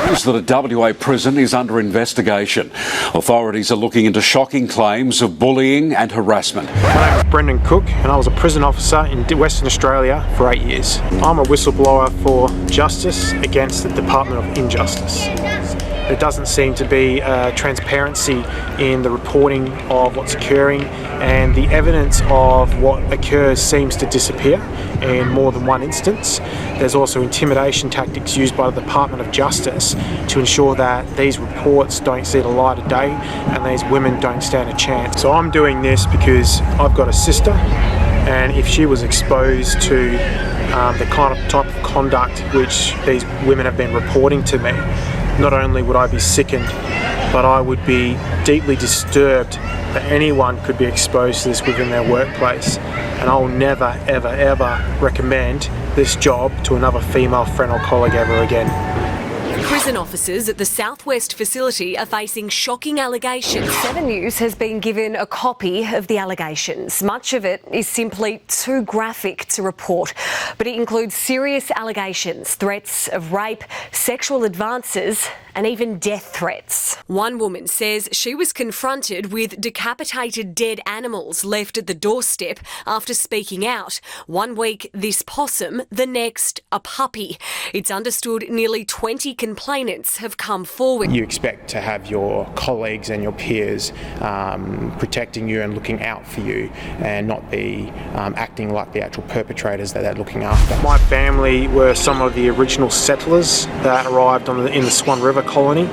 News that a WA prison is under investigation. Authorities are looking into shocking claims of bullying and harassment. My name is Brendan Cook and I was a prison officer in Western Australia for 8 years. I'm a whistleblower for justice against the Department of Injustice. There doesn't seem to be transparency in the reporting of what's occurring, and the evidence of what occurs seems to disappear in more than one instance. There's also intimidation tactics used by the Department of Justice to ensure that these reports don't see the light of day and these women don't stand a chance. So I'm doing this because I've got a sister, and if she was exposed to the type of conduct which these women have been reporting to me, not only would I be sickened, but I would be deeply disturbed that anyone could be exposed to this within their workplace. And I will never, ever, ever recommend this job to another female friend or colleague ever again. Prison officers at the Southwest facility are facing shocking allegations. 7 News has been given a copy of the allegations. Much of it is simply too graphic to report, but it includes serious allegations, threats of rape, sexual advances and even death threats. One woman says she was confronted with decapitated dead animals left at the doorstep after speaking out. 1 week, this possum, the next, a puppy. It's understood nearly 20 complainants have come forward. You expect to have your colleagues and your peers protecting you and looking out for you, and not be acting like the actual perpetrators that they're looking after. My family were some of the original settlers that arrived in the Swan River colony.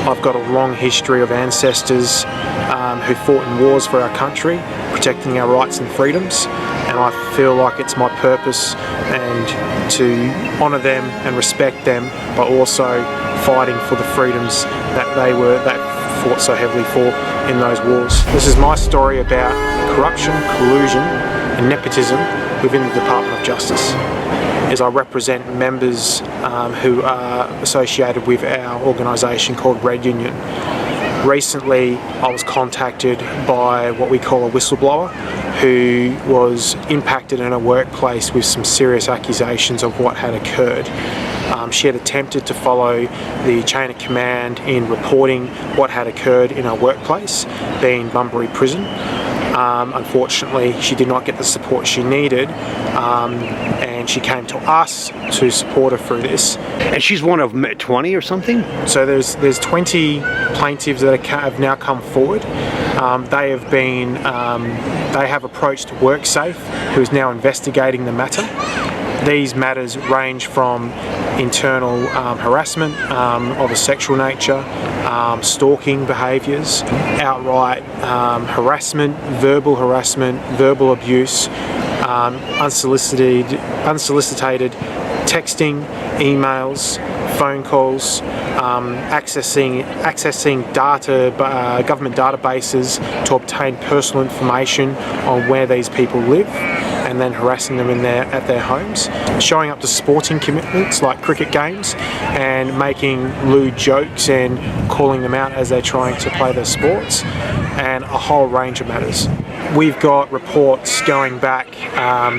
I've got a long history of ancestors who fought in wars for our country, protecting our rights and freedoms, and I feel like it's my purpose and to honour them and respect them, but also fighting for the freedoms that they fought so heavily for in those wars. This is my story about corruption, collusion and nepotism within the Department of Justice, as I represent members who are associated with our organisation called Red Union. Recently I was contacted by what we call a whistleblower who was impacted in a workplace with some serious accusations of what had occurred. She had attempted to follow the chain of command in reporting what had occurred in our workplace, being Bunbury Prison. Unfortunately, she did not get the support she needed, and she came to us to support her through this. And she's one of 20 or something? So there's 20 plaintiffs that have now come forward. They have approached WorkSafe, who is now investigating the matter. These matters range from internal harassment of a sexual nature, stalking behaviours, outright harassment, verbal abuse, unsolicited texting, emails, phone calls, accessing data, government databases to obtain personal information on where these people live, and then harassing them at their homes, showing up to sporting commitments like cricket games and making lewd jokes and calling them out as they're trying to play their sports, and a whole range of matters. We've got reports going back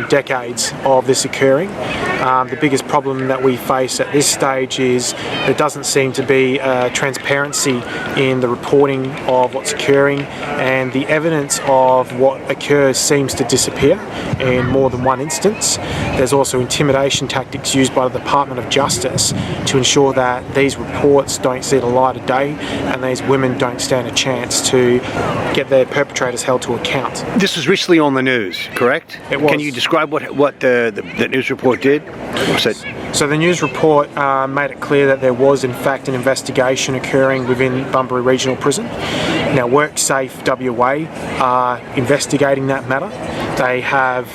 decades of this occurring. The biggest problem that we face at this stage is there doesn't seem to be transparency in the reporting of what's occurring, and the evidence of what occurs seems to disappear in more than one instance. There's also intimidation tactics used by the Department of Justice to ensure that these reports don't see the light of day and these women don't stand a chance to get their perpetrators held to account. This was recently on the news, correct? It was. Can you describe what the news report did? So the news report made it clear that there was in fact an investigation occurring within Bunbury Regional Prison. Now WorkSafe WA are investigating that matter. They have,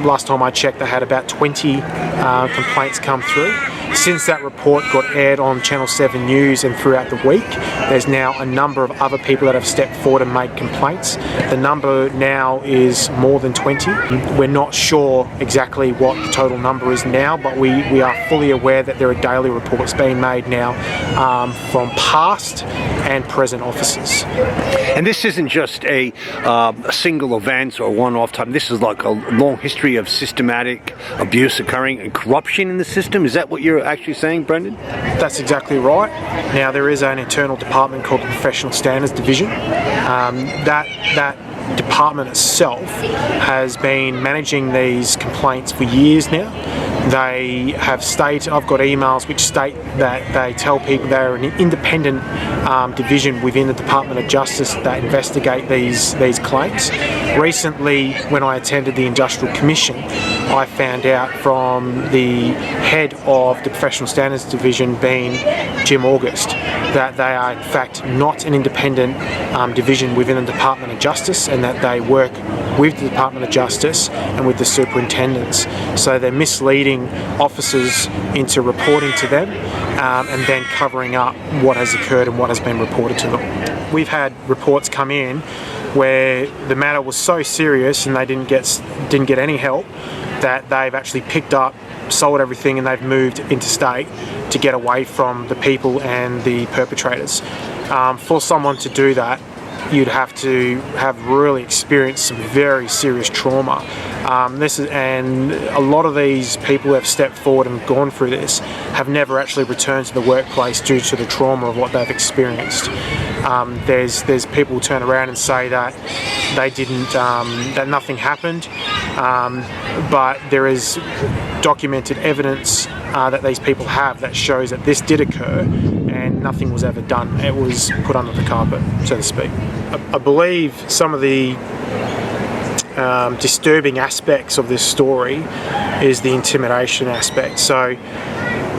last time I checked, they had about 20 complaints come through. Since that report got aired on Channel 7 News and throughout the week, there's now a number of other people that have stepped forward and made complaints. The number now is more than 20. We're not sure exactly what the total number is now, but we are fully aware that there are daily reports being made now from past and present officers. And this isn't just a single event or one-off type. this is like a long history of systematic abuse occurring and corruption in the system. Is that what you're actually saying, Brendan? That's exactly right. Now, there is an internal department called the Professional Standards Division. That department itself has been managing these complaints for years now. They have stated, I've got emails which state that they tell people they're an independent division within the Department of Justice that investigate these claims. Recently, when I attended the Industrial Commission, I found out from the head of the Professional Standards Division, being Jim August, that they are in fact not an independent division within the Department of Justice, and that they work with the Department of Justice and with the superintendents. So they're misleading officers into reporting to them and then covering up what has occurred and what has been reported to them. We've had reports come in where the matter was so serious and they didn't get any help, that they've actually picked up, sold everything, and they've moved interstate to get away from the people and the perpetrators. For someone to do that, you'd have to have really experienced some very serious trauma. And a lot of these people who have stepped forward and gone through this have never actually returned to the workplace due to the trauma of what they've experienced. There's people who turn around and say that they didn't, that nothing happened, but there is documented evidence that these people have that shows that this did occur and nothing was ever done. It was put under the carpet, so to speak. I believe some of the disturbing aspects of this story is the intimidation aspect. So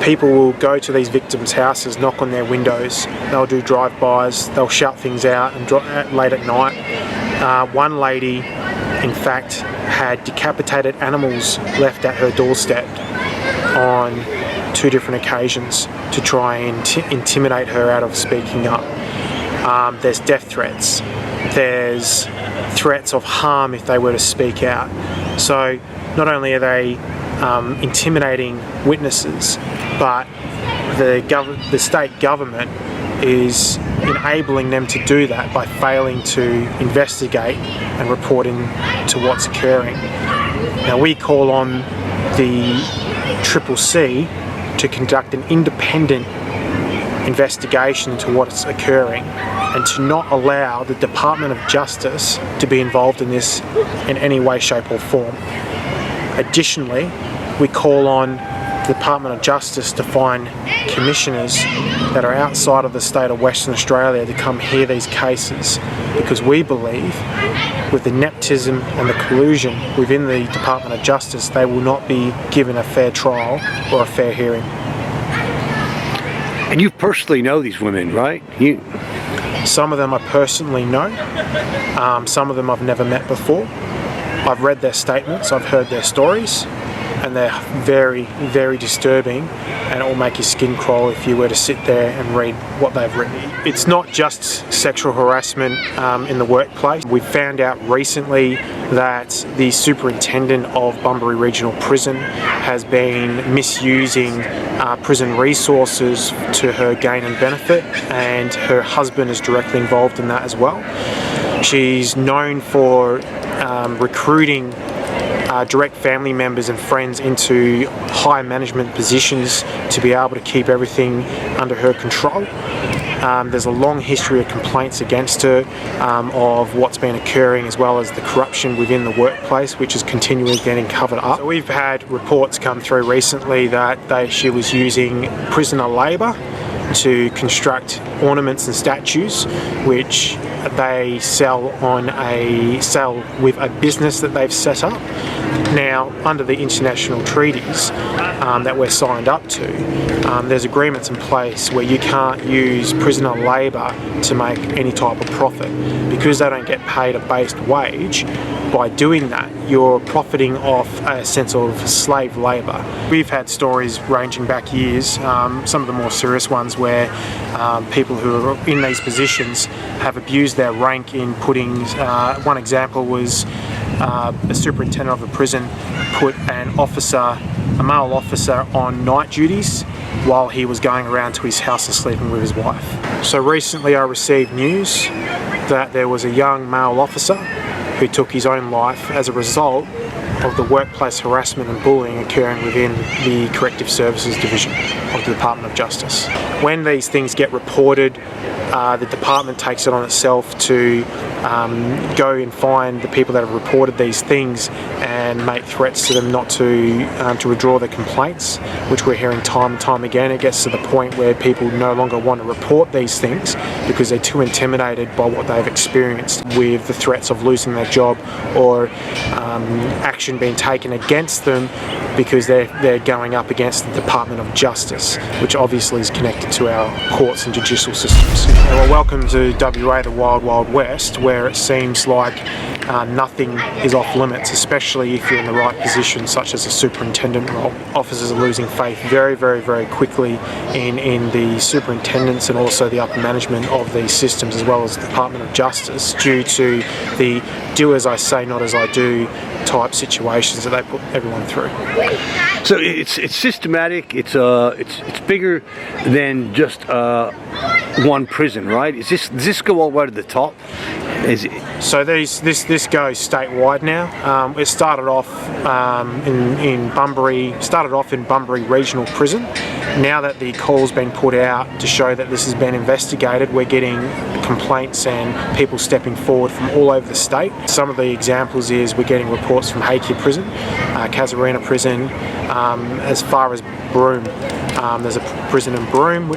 people will go to these victims' houses, knock on their windows, they'll do drive-bys, they'll shout things out and late at night. One lady, in fact, had decapitated animals left at her doorstep on 2 different occasions to try and intimidate her out of speaking up. There's death threats. There's threats of harm if they were to speak out. So not only are they intimidating witnesses, but the state government is enabling them to do that by failing to investigate and report into what's occurring. Now, we call on the CCC to conduct an independent investigation into what's occurring and to not allow the Department of Justice to be involved in this in any way, shape or form. Additionally, we call on the Department of Justice to find commissioners that are outside of the state of Western Australia to come hear these cases, because we believe with the nepotism and the collusion within the Department of Justice, they will not be given a fair trial or a fair hearing. And you personally know these women, right? Some of them I personally know. Some of them I've never met before. I've read their statements, I've heard their stories, and they're very, very disturbing, and it will make your skin crawl if you were to sit there and read what they've written. It's not just sexual harassment in the workplace. We found out recently that the superintendent of Bunbury Regional Prison has been misusing prison resources to her gain and benefit, and her husband is directly involved in that as well. She's known for recruiting direct family members and friends into high management positions to be able to keep everything under her control. There's a long history of complaints against her of what's been occurring, as well as the corruption within the workplace, which is continually getting covered up. So we've had reports come through recently that she was using prisoner labour to construct ornaments and statues, which they sell with a business that they've set up. Now, under the international treaties that we're signed up to, there's agreements in place where you can't use prisoner labour to make any type of profit, because they don't get paid a based wage. By doing that, you're profiting off a sense of slave labour. We've had stories ranging back years, some of the more serious ones where people who are in these positions have abused their rank in putting, one example was a superintendent of a prison put a male officer on night duties while he was going around to his house and sleeping with his wife. So recently I received news that there was a young male officer who took his own life as a result of the workplace harassment and bullying occurring within the Corrective Services Division of the Department of Justice. When these things get reported, the department takes it on itself to go and find the people that have reported these things and make threats to them not to withdraw their complaints, which we're hearing time and time again. It gets to the point where people no longer want to report these things because they're too intimidated by what they've experienced with the threats of losing their job or action being taken against them because they're going up against the Department of Justice, which obviously is connected to our courts and judicial systems. Well, welcome to WA, the Wild Wild West, where it seems like nothing is off limits, especially if you're in the right position, such as a superintendent role. Officers are losing faith very, very, very quickly in the superintendents and also the upper management of these systems, as well as the Department of Justice, due to the do as I say, not as I do type situations that they put everyone through. So it's systematic. It's bigger than just one prison, right? Does this go all the way to the top? So this goes statewide now. It started off in Bunbury Regional Prison. Now that the call's been put out to show that this has been investigated, we're getting complaints and people stepping forward from all over the state. Some of the examples is we're getting reports from Hakea Prison, Casuarina Prison, as far as Broome. There's a prison in Broome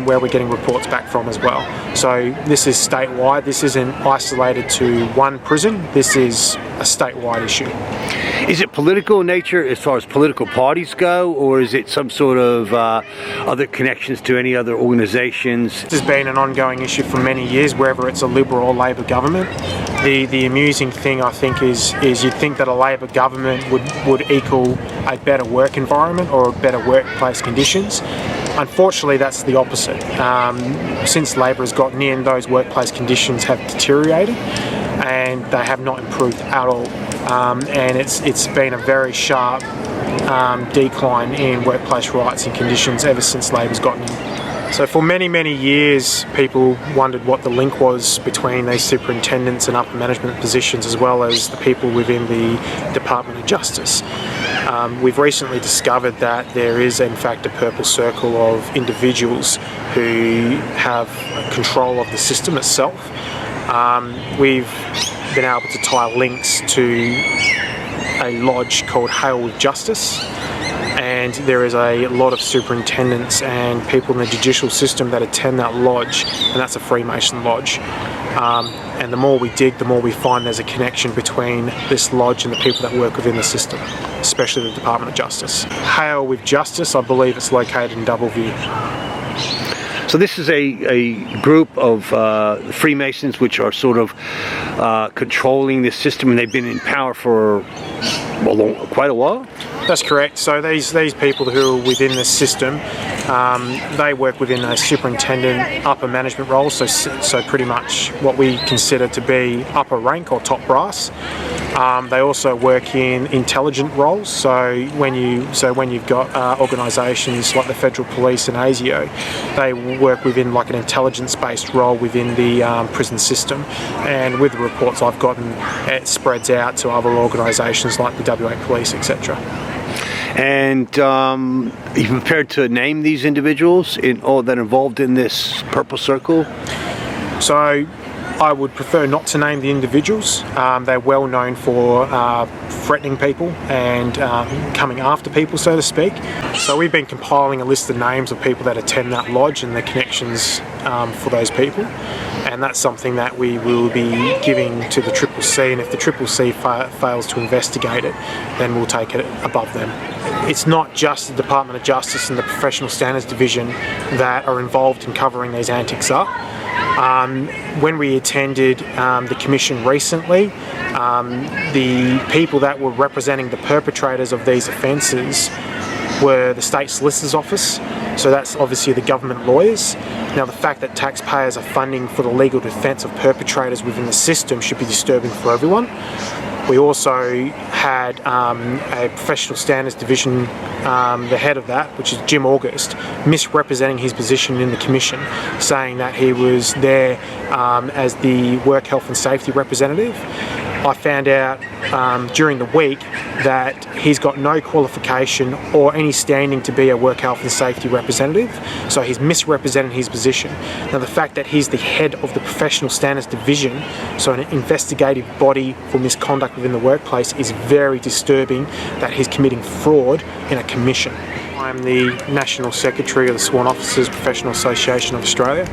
where we're getting reports back from as well. So this is statewide. This isn't isolated to one prison. This is a statewide issue. Is it political in nature as far as political parties go, or is it some sort of other connections to any other organisations? This has been an ongoing issue for many years, whether it's a Liberal or Labor government. The amusing thing, I think, is you'd think that a Labor government would equal a better work environment or better workplace conditions. Unfortunately, that's the opposite. Since Labor has gotten in, those workplace conditions have deteriorated and they have not improved at all. And it's been a very sharp decline in workplace rights and conditions ever since Labor's gotten in. So for many, many years, people wondered what the link was between these superintendents and upper management positions, as well as the people within the Department of Justice. We've recently discovered that there is, in fact, a purple circle of individuals who have control of the system itself. We've been able to tie links to a lodge called Hail with Justice, and there is a lot of superintendents and people in the judicial system that attend that lodge, and that's a Freemason lodge. And the more we dig, the more we find there's a connection between this lodge and the people that work within the system, especially the Department of Justice. Hail with Justice, I believe it's located in Doubleview. So this is a group of Freemasons which are sort of controlling this system, and they've been in power for quite a while? That's correct. So these people who are within this system, they work within a superintendent upper management role, so pretty much what we consider to be upper rank or top brass. They also work in intelligent roles. So when you've got organisations like the Federal Police and ASIO, they work within like an intelligence-based role within the prison system. And with the reports I've gotten, it spreads out to other organisations like the WA Police, etc. And are you prepared to name these individuals that are involved in this purple circle? So I would prefer not to name the individuals. They're well known for threatening people and coming after people, so to speak. So we've been compiling a list of names of people that attend that lodge and the connections for those people. And that's something that we will be giving to the CCC, and if the CCC fails to investigate it, then we'll take it above them. It's not just the Department of Justice and the Professional Standards Division that are involved in covering these antics up. When we attended the Commission recently, the people that were representing the perpetrators of these offences were the State Solicitor's Office, so that's obviously the government lawyers. Now, the fact that taxpayers are funding for the legal defence of perpetrators within the system should be disturbing for everyone. We also had a Professional Standards Division, the head of that, which is Jim August, misrepresenting his position in the Commission, saying that he was there as the work health and safety representative. I found out during the week that he's got no qualification or any standing to be a work health and safety representative, so he's misrepresented his position. Now, the fact that he's the head of the professional standards division, so an investigative body for misconduct within the workplace, is very disturbing that he's committing fraud in a commission. I'm the National Secretary of the Sworn Officers Professional Association of Australia.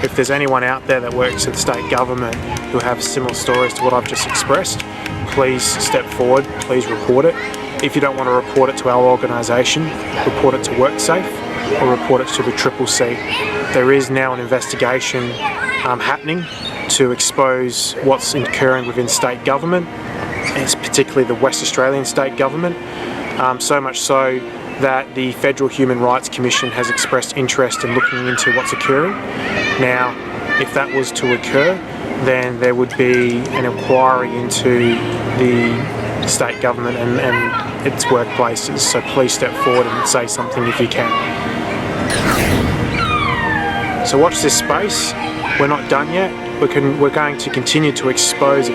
If there's anyone out there that works at the state government who have similar stories to what I've just expressed, please step forward, please report it. If you don't want to report it to our organisation, report it to WorkSafe or report it to the CCC. There is now an investigation happening to expose what's occurring within state government, and it's particularly the West Australian state government, so much so that the Federal Human Rights Commission has expressed interest in looking into what's occurring. Now, if that was to occur, then there would be an inquiry into the state government and its workplaces, so please step forward and say something if you can. So watch this space. We're not done yet. We're going to continue to expose.